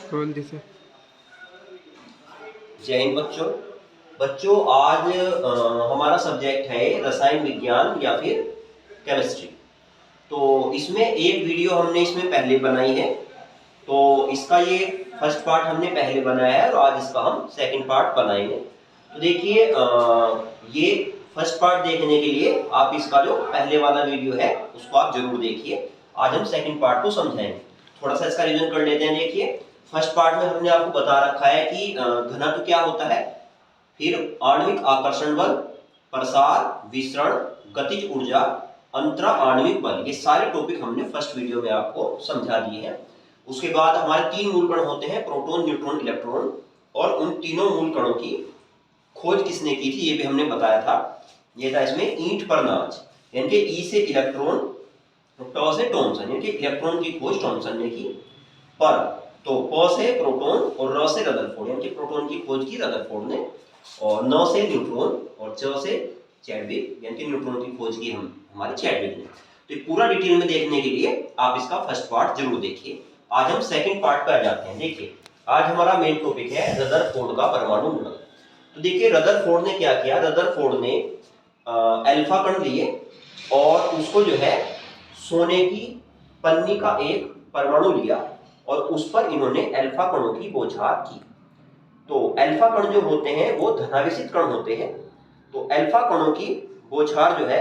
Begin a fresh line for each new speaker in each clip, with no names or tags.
जल्दी से।
जय हिंद बच्चों। बच्चों आज हमारा सब्जेक्ट है रसायन विज्ञान या फिर केमिस्ट्री। तो इसमें एक वीडियो हमने इसमें पहले बनाई है, तो इसका ये फर्स्ट पार्ट हमने पहले बनाया है और आज इसका हम सेकंड पार्ट बनाएंगे। तो देखिए ये फर्स्ट पार्ट देखने के लिए आप इसका जो पहले वाला वीडियो है उसको आप जरूर देखिए। आज हम सेकंड पार्ट को समझाएंगे। थोड़ा सा इसका रिवीजन कर लेते हैं। देखिए फर्स्ट पार्ट में हमने आपको बता रखा है कि घनत्व क्या होता है, फिर आणविक आकर्षण बल, प्रसार, विसरण, गतिज ऊर्जा, अंतरा आणविक बल, ये सारे टॉपिक हमने फर्स्ट वीडियो में आपको समझा दिए हैं। उसके बाद हमारे तीन मूल कण होते हैं, प्रोटॉन, न्यूट्रॉन, इलेक्ट्रॉन, और उन तीनों मूल कणों की खोज किसने की थी ये भी हमने बताया था। ये था इसमें ईंट पर नाच, यानी कि ई से इलेक्ट्रॉन, ट से थॉमसन, यानी कि इलेक्ट्रॉन की खोज थॉमसन ने की। पर तो प से प्रोटॉन और र से रदरफोर्ड, यानी कि प्रोटॉन की खोज की रदरफोर्ड ने, और न से न्यूट्रॉन और च से चैडविक, यानी कि न्यूट्रॉन की खोज की हमारे चैडविक ने। तो ये पूरा डिटेल में देखने के लिए आप इसका फर्स्ट पार्ट जरूर देखिए। आज हम सेकंड पार्ट पर आ जाते हैं। देखिए आज हमारा मेन टॉपिक है रदरफोर्ड का परमाणु मॉडल। तो देखिए रदरफोर्ड ने क्या किया, रदरफोर्ड ने अल्फा कण लिए और उसको जो है सोने की पन्नी का एक परमाणु लिया और उस पर इन्होंने अल्फा कणों की बौछार की। तो अल्फा कण जो होते हैं वो धनावेशित कण होते हैं। तो अल्फा कणों की बौछार जो है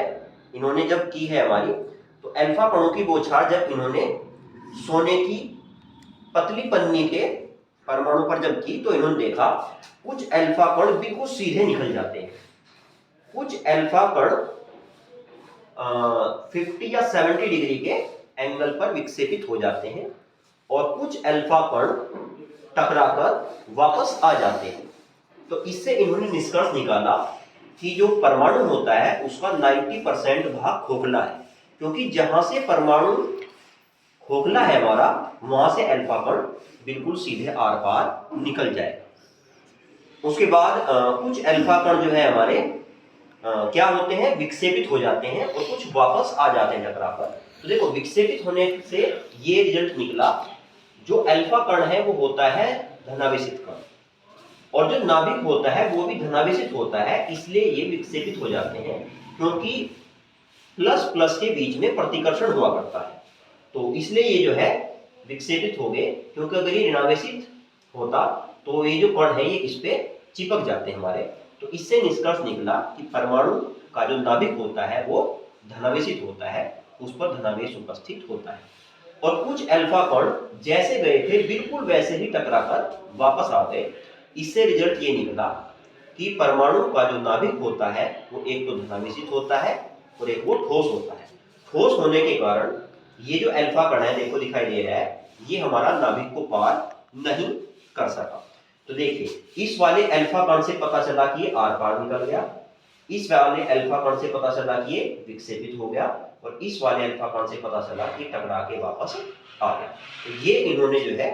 इन्होंने जब की है हमारी, तो अल्फा कणों की बौछार जब इन्होंने सोने की पतली पन्नी के परमाणु पर जब की, तो इन्होंने देखा कुछ अल्फा कण बिल्कुल सीधे निकल जाते हैं, कुछ अल्फा कण 50 या 70 डिग्री के एंगल पर विक्षेपित हो जाते हैं और कुछ अल्फा कण टकराकर वापस आ जाते हैं। तो इससे इन्होंने निष्कर्ष निकाला कि जो परमाणु होता है उसका 90% भाग खोखला है, क्योंकि जहां से परमाणु खोखला है हमारा वहां से अल्फा कण बिल्कुल सीधे आर पार निकल जाए। उसके बाद कुछ अल्फा कण जो है हमारे क्या होते हैं, विक्षेपित हो जाते हैं और कुछ वापस आ जाते हैं टकराकर। तो देखो विक्षेपित होने से ये रिजल्ट निकला, जो अल्फा कण है वो होता है धनावेशित कण, और जो नाभिक होता है वो भी धनावेशित होता है, इसलिए ये विक्षेपित हो जाते हैं, क्योंकि प्लस प्लस के बीच में प्रतिकर्षण हुआ करता है। तो इसलिए ये जो है विक्षेपित हो गए, क्योंकि अगर ये ऋणावेशित होता तो ये जो कण है ये इस पे चिपक जाते हैं हमारे। तो इससे निष्कर्ष निकला कि परमाणु का जो नाभिक होता है वो धनावेशित होता है, उस पर धनावेश उपस्थित होता है। और कुछ अल्फा कण जैसे गए थे बिल्कुल वैसे ही टकराकर वापस आ गए। इससे रिजल्ट ये निकला कि परमाणु का जो नाभिक होता है वो एक तो धनावेशित होता है और एक वो ठोस होता है। ठोस होने के कारण ये जो अल्फा कण है देखो दिखाई दे रहा है, ये हमारा नाभिक को पार नहीं कर सका। तो देखिए इस वाले अल्फा कण से पता चला कि ये आर पार निकल गया, इस वाले अल्फा कण से पता चला कि ये विक्षेपित हो गया, और इस वाले अल्फा कण से पता चला कि टकरा के वापस आ गया। तो ये इन्होंने जो है,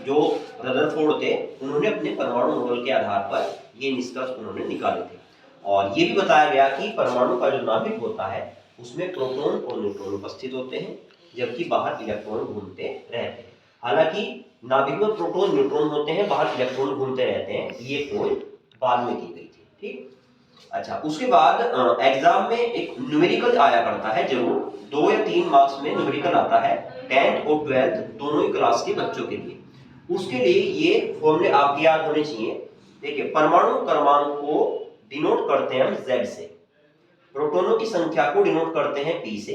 जो रदरफोर्ड थे उन्होंने अपने परमाणु मॉडल के आधार पर ये निष्कर्ष उन्होंने निकाले थे। और ये भी बताया गया कि परमाणु का जो नाभिक होता है उसमें प्रोटॉन और न्यूट्रॉन उपस्थित होते हैं, जबकि बाहर इलेक्ट्रॉन घूमते रहते हैं। हालांकि नाभिक में प्रोटॉन न्यूट्रॉन होते हैं, बाहर इलेक्ट्रॉन घूमते रहते हैं, ये खोज बाद में की गई थी। ठीक, अच्छा उसके बाद एग्जाम में एक न्यूमेरिकल आया करता है जरूर, 2 या 3 मार्क्स में न्यूमेरिकल आता है 10th और 12th दोनों ही क्लास के बच्चों के लिए। उसके लिए ये फॉर्मूले आपके याद होने चाहिए। देखिए परमाणु क्रमांक को डिनोट करते हैं हम Z से, प्रोटॉनों की संख्या को डिनोट करते हैं P से,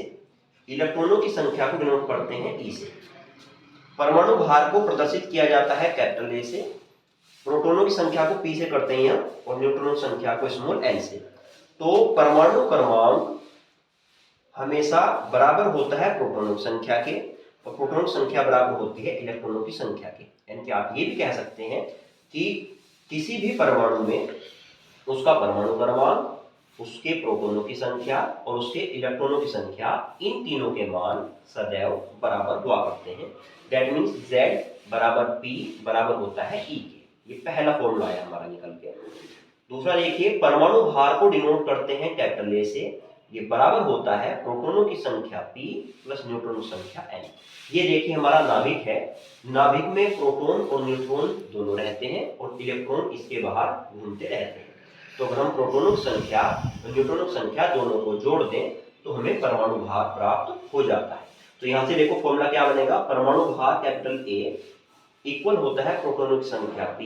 इलेक्ट्रॉनों की संख्या को डिनोट करते हैं E से। परमाणु भार को प्रदर्शित किया जाता है कैपिटल A से, प्रोटॉनों की संख्या को P से करते हैं और न्यूट्रॉनों की संख्या को स्मॉल n से। तो परमाणु क्रमांक हमेशा बराबर होता है प्रोटॉनों की संख्या के, और प्रोटॉन की संख्या बराबर होती है इलेक्ट्रॉनों की संख्या के। यानी कि आप ये भी कह सकते हैं कि किसी भी परमाणु में उसका परमाणु क्रमांक, उसके प्रोटॉनों की संख्या और उसके इलेक्ट्रॉनों की संख्या, इन तीनों के मान सदैव बराबर हुआ करते हैं। दैट मीन्स Z बराबर P बराबर होता है E के। ये पहला फॉर्मूला है हमारा निकल के। दूसरा देखिए परमाणु भार को डिनोट करते हैं कैपिटल A से, ये बराबर होता है प्रोटॉनों की संख्या p प्लस न्यूट्रॉनों की संख्या n। ये देखिए हमारा नाभिक है, नाभिक में प्रोटॉन और न्यूट्रॉन दोनों रहते हैं और इलेक्ट्रॉन इसके बाहर घूमते रहते हैं। तो अगर हम प्रोटॉनों की संख्या और न्यूट्रॉनों की संख्या दोनों को जोड़ दें तो हमें परमाणु भार प्राप्त हो जाता है। तो यहाँ से देखो फॉर्मूला क्या बनेगा, परमाणु भार कैपिटल A इक्वल होता है प्रोटॉनों की संख्या p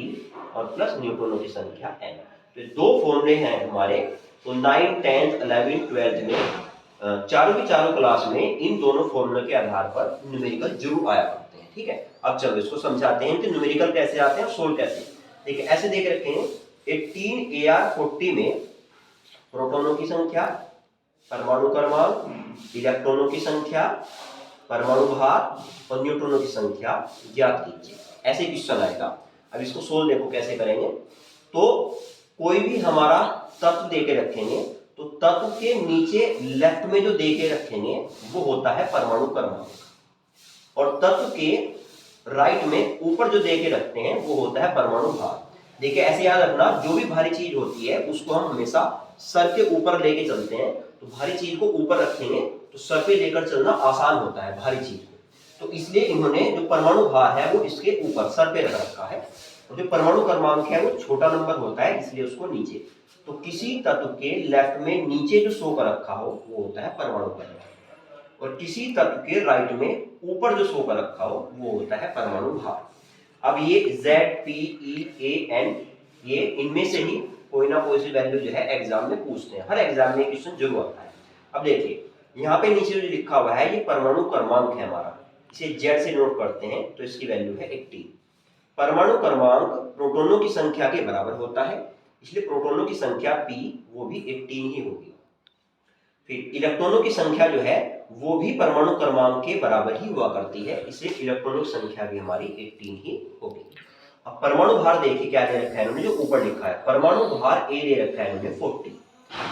और प्लस न्यूट्रॉनों की संख्या n। तो दो फॉर्मूले हैं हमारे, तो 9, 10, 11, 12 में चारों की चारों क्लास में इन दोनों फॉर्मूले के आधार पर न्यूमेरिकल जरूर आया करते हैं। ठीक है, अब चलो इसको समझाते हैं कि न्यूमेरिकल कैसे आते हैं और सोल्व कैसे। देखिए ऐसे देख रखे हैं 18Ar40 में प्रोटॉनों की संख्या, परमाणु क्रमांक, इलेक्ट्रॉनों की संख्या, परमाणु भार और न्यूट्रॉनों की संख्या ज्ञात कीजिए। ऐसे क्वेश्चन आएगा। अब इसको सोल्व देखो कैसे करेंगे। तो कोई भी हमारा तत्व देके रखेंगे तो तत्व के नीचे लेफ्ट में जो देके रखेंगे वो होता है परमाणु क्रमांक और तत्व के राइट में ऊपर जो देके रखते हैं वो होता है परमाणु भार। देखिए ऐसे याद रखना, जो भी भारी चीज होती है उसको हम हमेशा सर के ऊपर लेके चलते हैं। तो भारी चीज को ऊपर रखेंगे तो सर पे लेकर चलना आसान होता है भारी चीज को, तो इसलिए इन्होंने जो परमाणु भार है वो इसके ऊपर सर पे रख रखा है और जो परमाणु क्रमांक है वो छोटा नंबर होता है इसलिए उसको नीचे। तो किसी तत्व के लेफ्ट में नीचे जो शो कर रखा हो वो होता है परमाणु क्रमांक और किसी तत्व के राइट में ऊपर जो शो कर रखा हो वो होता है परमाणु भार। अब ये Z, P, E, A, N ये इनमें से ही कोई ना कोई सी वैल्यू जो है एग्जाम में पूछते हैं, हर एग्जाम में क्वेश्चन जरूर आता है। अब देखिए यहाँ पे नीचे जो लिखा हुआ है ये परमाणु क्रमांक है हमारा, इसे Z से नोट करते हैं तो इसकी वैल्यू है 18। परमाणु क्रमांक प्रोटॉनों की संख्या के बराबर होता है इसलिए प्रोटॉनों की संख्या p वो भी 18 ही होगी। फिर इलेक्ट्रॉनों की संख्या जो है वो भी परमाणु क्रमांक के बराबर ही हुआ करती है इसलिए इलेक्ट्रॉनों की संख्या भी हमारी 18 ही होगी। अब परमाणु भार देखिए क्या दे रखा है इन्होंने, जो ऊपर लिखा है परमाणु भार A दे रखा है इन्होंने 40।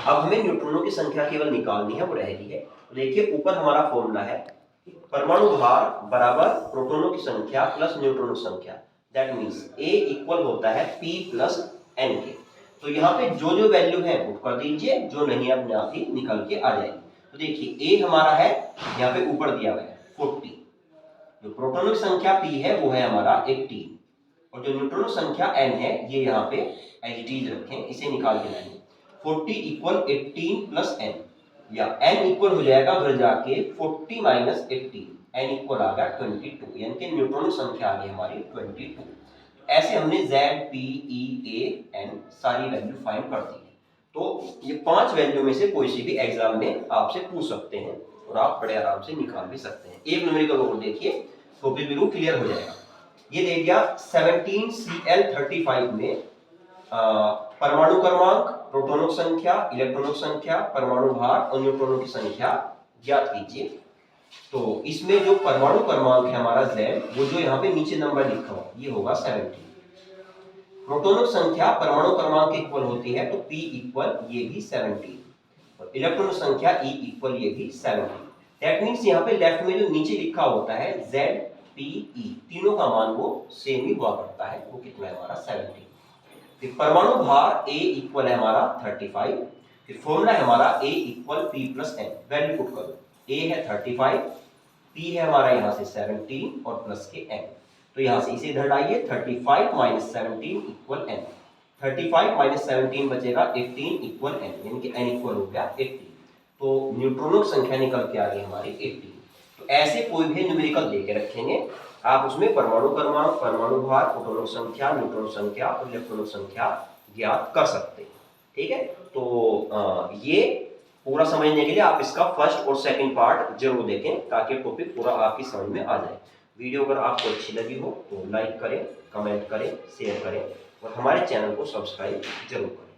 अब हमें न्यूट्रॉनों की संख्या केवल निकालनी है, वो रह गई है। तो देखिए ऊपर हमारा फॉर्मूला है परमाणु भार बराबर प्रोटॉनों की संख्या प्लस न्यूट्रॉनों की संख्या, दैट मींस A इक्वल होता है P प्लस N के। तो यहाँ पे जो जो वैल्यू है पुट कर दीजिए, जो नहीं अपने आप ही निकल के आ जाएगी। तो देखिए A हमारा है यहाँ पे ऊपर दिया हुआ है 40, जो प्रोटॉनों की संख्या P है वो है हमारा 18 और जो न्यूट्रॉनों की संख्या N है ये यहाँ पे एज इट इज रखें, इसे निकाल के लाएंगे। 40 इक्वल 18 प्लस N या N इक्वल हो जाएगा घर जाके 40 माइनस 18, N इक्वल आ गया 22, यानी कि न्यूट्रॉन की संख्या आ गई हमारी 22। ऐसे हमने Z, P, E, A, N सारी वैल्यू फाइंड कर दी है। तो ये 5 वैल्यू में से कोई सी भी एग्जाम में आपसे पूछ सकते हैं और आप बड़े आराम से निकाल भी सकते हैं। एक न्यूमेरिकल और देखिए तो फिर बिल्कुल क्लियर हो जाएगा। ये दे दिया 17Cl35 में परमाणु क्रमांक, प्रोटॉनों की संख्या, इलेक्ट्रॉनों की संख्या, परमाणु भार और न्यूट्रॉनों की संख्या ज्ञात कीजिए। तो इसमें जो परमाणु क्रमांक है हमारा Z, वो जो यहाँ पे नीचे नंबर लिखा हुआ ये होगा 17। प्रोटॉनों की संख्या परमाणु क्रमांक इक्वल होती है तो P इक्वल ये भी 17 और इलेक्ट्रॉन संख्या E इक्वल ये भी 17। दैट मींस यहाँ पे लेफ्ट में जो नीचे लिखा होता है Z, P, E तीनों का मान वो सेम ही हुआ करता है, वो कितना है हमारा 17। फिर परमाणु भार A इक्वल है हमारा 35। फिर फॉर्मूला है हमारा A equal P plus N, value put करो। A है 35, P है हमारा यहाँ से 17 और प्लस के N। तो यहाँ से इसे इधर लाइए 35 माइनस 17 इक्वल N। 35 माइनस 17 बचेगा 18 इक्वल N, यानी कि N इक्वल हो गया 18। तो न्यूट्रॉनों की संख्या निकल के आ गई हमारी 18। तो ऐसे कोई भी न्यूमेरिकल देके रखेंगे आप उसमें परमाणु क्रमांक, परमाणु भार, प्रोटॉनों की संख्या, न्यूट्रॉन संख्या और इलेक्ट्रॉनों संख्या ज्ञात कर सकते हैं। ठीक है, तो ये पूरा समझने के लिए आप इसका फर्स्ट और सेकंड पार्ट जरूर देखें ताकि टॉपिक पूरा आपकी समझ में आ जाए। वीडियो अगर आपको अच्छी लगी हो तो लाइक करें, कमेंट करें, शेयर करें और हमारे चैनल को सब्सक्राइब जरूर करें।